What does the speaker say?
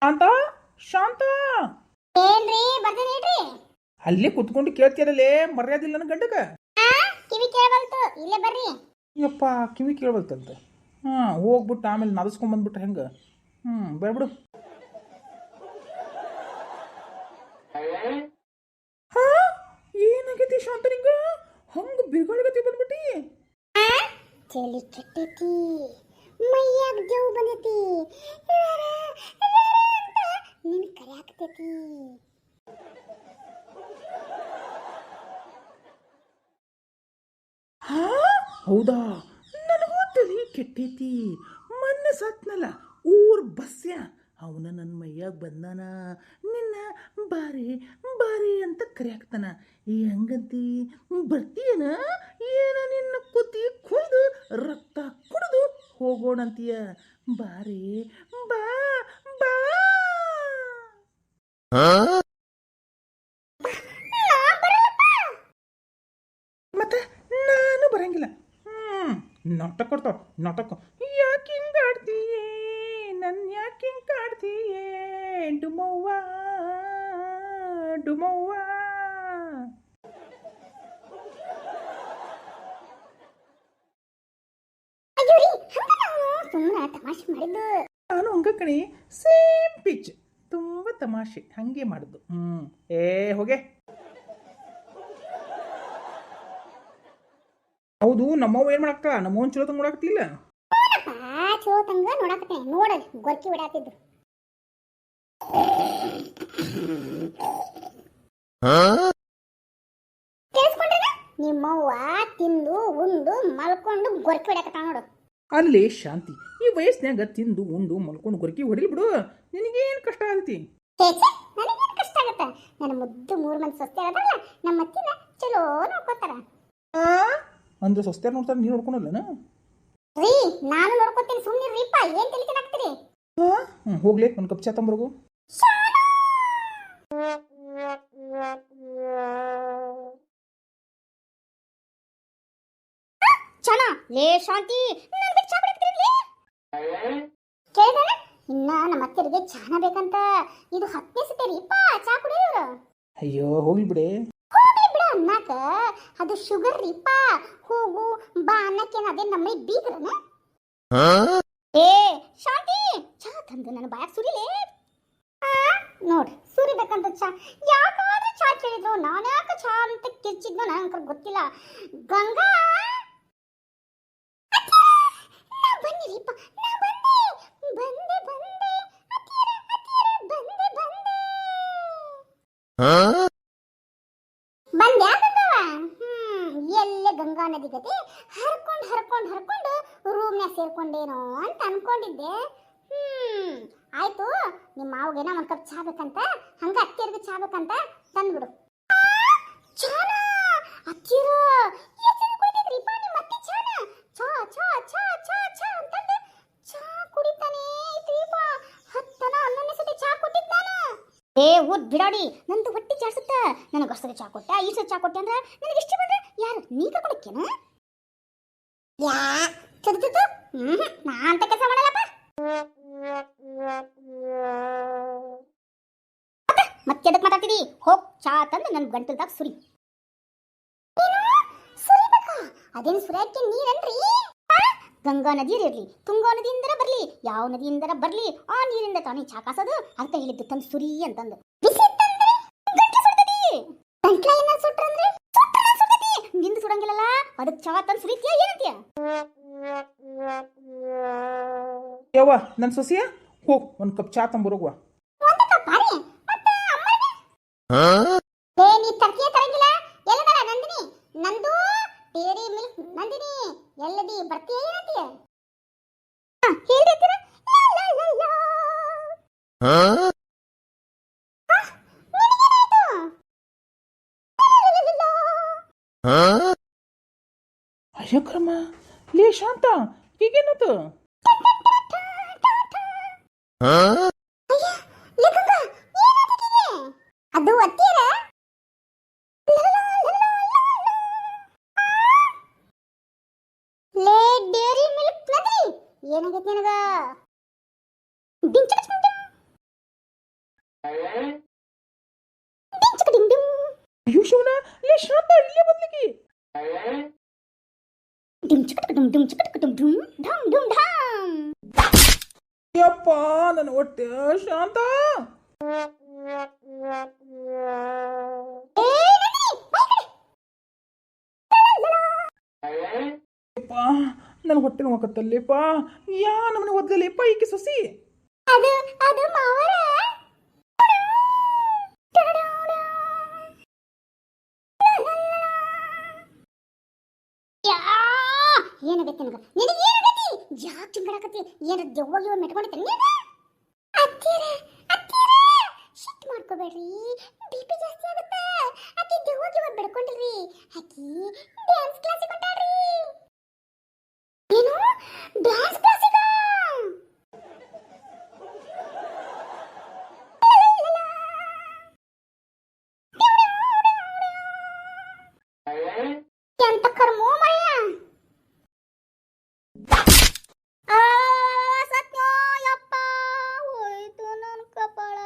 ಶಾಂತ ಶಾಂತ ಏನ್ರಿ ಬರ್ತೀನಿ ಹೇಳ್ರಿ. ಅಲ್ಲೇ ಕುತ್ಕೊಂಡು ಕೇಳ್ತಿರಲ್ಲೇ ಮರ್ಯಾದಿಲ್ಲ ನನ್ನ ಗಂಡಗ. ಕಿವಿ ಕೇಳಬಲ್ತು, ಇಲ್ಲೇ ಬರ್ರಿ. ಯಪ್ಪ ಕಿವಿ ಕೇಳಬಲ್ತಂತ. ಹೋಗ್ಬಿಟ್ಟು ಆಮೇಲೆ ನದಸ್ಕೊಂಡ್ ಬಂದ್ಬಿಟ್ರೆ ಹೆಂಗ? ಬೇಡ್ಬಿಡು. ಹಾ ಏನಾಗೈತಿ ಶಾಂತ ನಿಂಗ? ಹಂಗ ಬಿರುಗಾಳಿಗತಿ ಬಂದ್ಬಿಟ್ಟಿ. ಚಳಿ ಕೆಟ್ಟೈತಿ, ಮೈಯಾಗ ಜವ್ ಬಂದೈತಿ, ನಿನ್ ಕರ್ಯಾಕತೈತಿ. ಹಾ ಹೌದಾ? ನನಗೂ ತಲೆ ಕೆಟ್ಟೈತಿ. ಮೊನ್ನೆ ಸತ್ನಲ್ಲ ಊರ್ ಬಸ್ಯ, ಅವನ ನನ್ನ ಮೈಯಾಗ ಬಂದಾನ. ನಿನ್ನ ಬಾರಿ ಬಾರಿ ಅಂತ ಕರಿಯಾಕ್ತಾನ. ಹೆಂಗಂತಿ ಬರ್ತೀಯನ? ಏನ ನಿನ್ನ ಕುತಿ ಕುಯ್ದು ರಕ್ತ ಕುಡಿದು ಹೋಗೋಣಂತೀಯ? ಬಾರಿ ಬಾ ಬಾ. ಮತ್ತೆ ನಾನು ಬರಂಗಿಲ್ಲ. ನಾಟಕ ಕೊಡ್ತಾವ ನಾಟಕ. ಯಾಕೆ ಹಿಂಗ ಆಡ್ತೀಯೇ ನನ್ನ? ಯಾಕೆ ಹಿಂಗ ಕಾಡ್ತೀಯೇ ಡುಮವ್ವ ಡುಮವ್ವ? ಸುಮ್ಮನೆ ತಮಾಷೆ ಮಾಡಿದ್ದು. ನಾನು ಹಂಗ ಕಣಿ, ಸೇಮ್ ಪಿಚ್, ತುಂಬ ತಮಾಷೆ ಹಂಗೆ ಮಾಡುದು. ಏ ಹೋಗೆ. ಹೌದು, ನಮ್ಮವ್ವ ಏನ್ ಮಾಡಾಕ್ತಾಳ? ನಮ್ಮವನ್ ಚಲೋ ತಂಗ ನೋಡಾಕ್ತಿಲ್ಲ. ಚಲೋ ತಂಗ ನೋಡಾಕತ್ತೆ, ನೋಡಲ್ ಗೊರ್ಕಿ ಬಿಡಾತಿದ್ರು. ಕೇಳಿಸ್ಕೊಂಡ್ರ? ನಿಮ್ಮವ್ವ ತಿಂದು ಉಂಡು ಮಲ್ಕೊಂಡು ಗೊರ್ಕಿ ಬಿಡಾಕತ್ತ ನೋಡು. ಅಲ್ಲಿ ಶಾಂತಿ, ಈ ವಯಸ್ಸಿನಾಗ ತಿಂದು ಉಂಡು ಮಲ್ಕೊಂಡು ಗೊರಕಿ ಹೊಡಿಲ್ ಬಿಡು. ನಿನಗೇನು ಕಷ್ಟ ಆಗತಿ? ನನಗೇನು ಕಷ್ಟ ಆಗತ್ತ? ನನ್ನ ಮುದ್ದು 3 ಮಂದಿ ಸೊಸೆ ಅದಲ್ಲ, ನಮ್ಮ ಅತ್ತಿನ ಚಲೋ ನೋಡ್ಕೋತಾರ. ಅಂದ್ರೆ ಸೊಸ್ತ್ಯಾರ ನೋಡ್ತಾರೆ, ನೀನು ನೋಡ್ಕೊಳಲ್ಲನ? ರೀ ನಾನು ನೋಡ್ಕೋತೀನಿ, ಸುಮ್ಮನೆ ರೀಪ. ಏನ್ ತಲೆ ಹಾಕ್ತೀರಿ? ಹೋಗ್ಲಿ, ಒಂದು ಕಪ್ ಚಾ ತಂಬರ್ಗು. ಚನ ಲೇ ಶಾಂತಿ, ನಾನು ಬಿಟ್ಟು ಚಾ ಕುಡಿತೀರಿ? ಕೇಳಿದ ಇನ್ನ ನಮ್ಮ ಅತ್ತೆರಿಗೆ ಚಾನ ಬೇಕಂತ. ಇದು 10ನೇ ಸತಿ ರೀಪ ಚಾ ಕುಡಿಯೋರು. ಅಯ್ಯೋ ಹೋಗ್ಲಿ ಬಿಡೆ. ಹೋಗ್ಲಿ ಬಿಡ ಅನ್ನಕ, ಅದು ಶುಗರ್ ರೀಪ. ಹೋಗು ಬಾ ಅನ್ನಕ್ಕೇನು ಅದೇ ನಮ್ಮ ಬೀಗ್ರನ? ಏ ಶಾಂತಿ, ಚಾ ತಂದು ನನ್ನ ಬಾಯಾಗ ಸುರಿಲೇ. ನೋಡ್ ಸುರಿಬೇಕಂತ ಚಾ. ಯಾಕಾದ್ರೂ ಚಾ ಕೇಳಿದ್ರು, ನಾನು ಯಾಕೆ ಚಾ ಅಂತ ಕಿರ್ಚಿದ್ನೋ ನನಗೆ ಗೊತ್ತಿಲ್ಲ. ಗಂಗಾ ಬನ್ನಿ ರೀಪ, ನಾ ಬಂದೆ ಬಂದೆ ಬಂದೆ ಅತ್ತಿರ ಬಂದೆ ಬಂದೆ. ಬಂದೆ ಗಂಗವ್ವ? ಎಲ್ಲೇ ಗಂಗಾ ನದಿ ಗತಿ ಹರ್ಕೊಂಡು ಹರ್ಕೊಂಡು ಹರ್ಕೊಂಡು ರೂಮ್ನ್ಯಾಗ ಸೇರ್ಕೊಂಡೇನೋ ಅಂತ ಅನ್ಕೊಂಡಿದ್ದೆ. ಆಯ್ತು, ನಿಮ್ಮ ಮಾವಗೇನ ಒಂದು ಕಪ್ ಚಾ ಬೇಕಂತ, ಹಂಗ ಅತ್ತಿಯರ್ಗೆ ಚಾ ಬೇಕಂತ ತಂದ್ಬಿಡು. ಚಾನ ಅತ್ತಿರ ಎಷ್ಟು ಕುಡಿದ್ರಿಪ್ಪ ನಿಮ್ಮ ಅತ್ತಿ ಚಾನ? ಚಾ ಚಾ ಚಾ ಚಾ ಚಾ ಅಂತಂದು ಚಾ ಕುಡಿತಾನೆ ಐತ್ರಿಪ್ಪ. 10-11ನೇ ಸತಿ ಚಾ ಕೊಟ್ಟಿದ್ದಾನ. ಏ ಊದ್ ಬಿಡಾಡಿ, ನಂದು ಹೊಟ್ಟಿ ಜಾಡ್ಸುತ್ತ. ನನಗೆ ಅಷ್ಟೇ ಚಾ ಕೊಟ್ಟ, ಈ ಸತಿ ಚಾ ಕೊಟ್ಟೆ ಅಂದ್ರೆ ನನಗೆ ಇಷ್ಟ ಬಂದ್ರೆ ಯಾರು ನೀ ಕಳ್ಕೊಳಕ್ಕೇನ? ಯಾ ಚದುತ್ತು ನಾ ಅಂತ ಕೆಲಸ ಮಾಡಲ್ಲಪ್ಪ. ಮತ್ತೆ ಎದಕ್ಕೆ ಮಾತಾಡ್ತೀರಿ? ಹೋಗ್ ಚಾ ತಂದು ನನ್ನ ಗಂಟಲ್ದಾಗ ಸುರಿ. ಸುರಿಬೇಕಾ? ಅದೇನು ಸುರಿಯಕ್ಕೆ ನೀರನ್ರಿ? ಗಂಗಾ ನದಿಯರು ಇರಲಿ, ತುಂಗಾ ನದಿಯಿಂದರ ಬರಲಿ, ಯಾವ ನದಿಯಿಂದರ ಬರಲಿ, ಆ ನೀರಿಂದ ತಾನೇ ಚಾ ಕಾಸೋದು. ಅಂತ ಹೇಳಿದ್ದು ತಂದು ಸುರಿ ಅಂತಂದು. ಬಿಸಿ ಇತ್ತಂದ್ರೆ ಗಂಟ್ಲ ಸುಡ್ತೈತಿ. ಗಂಟ್ಲ ಏನ ಸುಟ್ರಂದ್ರೆ ಸುಡ್ತೈತಿ. ನಿಂದು ಸುಡಂಗಿಲ್ಲಲ್ಲ, ಅದಕ್ಕೆ ಚಾ ತಂದು ಸುರಿತೀಯ ಏನಂತೀಯ? ಯವ್ವ ನನ್ನ ಸೊಸೆಯ, ಹೋಗ್ ಒಂದು ಕಪ್ ಚಾ ತಂಬರೋಗುವ. ಒಂದು ಕಪ್ ಅರೆ ಮತ್ತೆ ಅಮ್ಮನಿಗೆ? ಏ ನೀ ತರ್ಕಿಯ ತರಂಗಿಲ್ಲ. ಎಲ್ಲದರ ನಂದಿನಿ? ನಂದು ಡೇರಿ ಮಿಲ್ಕ್ ನಂದಿನಿ ಎಲ್ಲದಿ ಬರ್ತೀಯ ಏನಂತೀಯ? ಹೇಳ್ತೀರ? ಅಯ್ಯಕ್ರಮ, ಲೇ ಶಾಂತ, ಈಗೇನದು? ಅದು ಅತ್ತೀರ ಲೇ ಡೇರಿ ಮಿಲ್ಕ್ ನದಿ ಏನಾಗೈತಿ ನನಗ? ಡಿಂಗ್ ಚಿಕ್ಕ ಡಿಂಗ್ ಡಿಂಗ್. ಅಯ್ಯೋ ಶಿವನ, ಲೇ ಶಾಂತ ಇಲ್ಲೇ ಬದ್ಲಿಗೆ. ಡಿಂಗ್ ಚಿಕ್ಕ ಡಿಂಗ್ ಡಿಂಗ್ ಚಿಕ್ಕ ಡಿಂಗ್ ಡಿಂಗ್ ಢಮ್ ಢಮ್ ಢಮ್. ಯಪ್ಪ ನನ್ನ ಹೊಟ್ಟೆ ಶಾಂತ. ಏ ನನ್ನಿ, ಬಾ ಈ ಕಡೆ. ಯಪ್ಪ ನನ್ನ ಹೊಟ್ಟೆ ನೋವಾಕತ್ತಲ್ಲೇಪ್ಪ. ಯಾ ನಮ್ಮನೆ ಒದ್ಲಲೇಪ್ಪ ಈಕೆ ಸೊಸಿ. ಅದು ಅದು ಮಾವರ. ಏನಾಗೈತಿ ನನಗ? ನಿನಗೆ ಏನಾಗೈತಿ? ಯಾಕೆ ಚಿಂಗಡಾಕತ್ತಿ? ಏನ ದೆವ್ವಾಗಿ ಮೆಟ್ಕೊಂಡಿದ್ರಿ ನೀನು? ಅತ್ತಿರ ಅತ್ತಿರ ಶಿಟ್ ಮಾಡ್ಕೋಬೇಡ್ರಿ, ಬಿಪಿ ಜಾಸ್ತಿ ಆಗುತ್ತೆ. ಆಕಿ ದೆವ್ವಾಗಿ ಬೆಡ್ಕೊಂಡಿರಿ. ಆಕಿ ಡ್ಯಾನ್ಸ್ ಕ್ಲಾಸಿಗೆ ಹೊಂಟಾಡ್ರಿ. ಏನು ಡ್ಯಾನ್ಸ್ ಕ್ಲಾಸಿಗ? ಎಂತ ಕರ್ಮೋ ಮಯ್ಯ. ಸತ್ಯೋ ಯಪ್ಪ ಹೋಯ್ತು ನನ್ನ ಕಪಾಳ.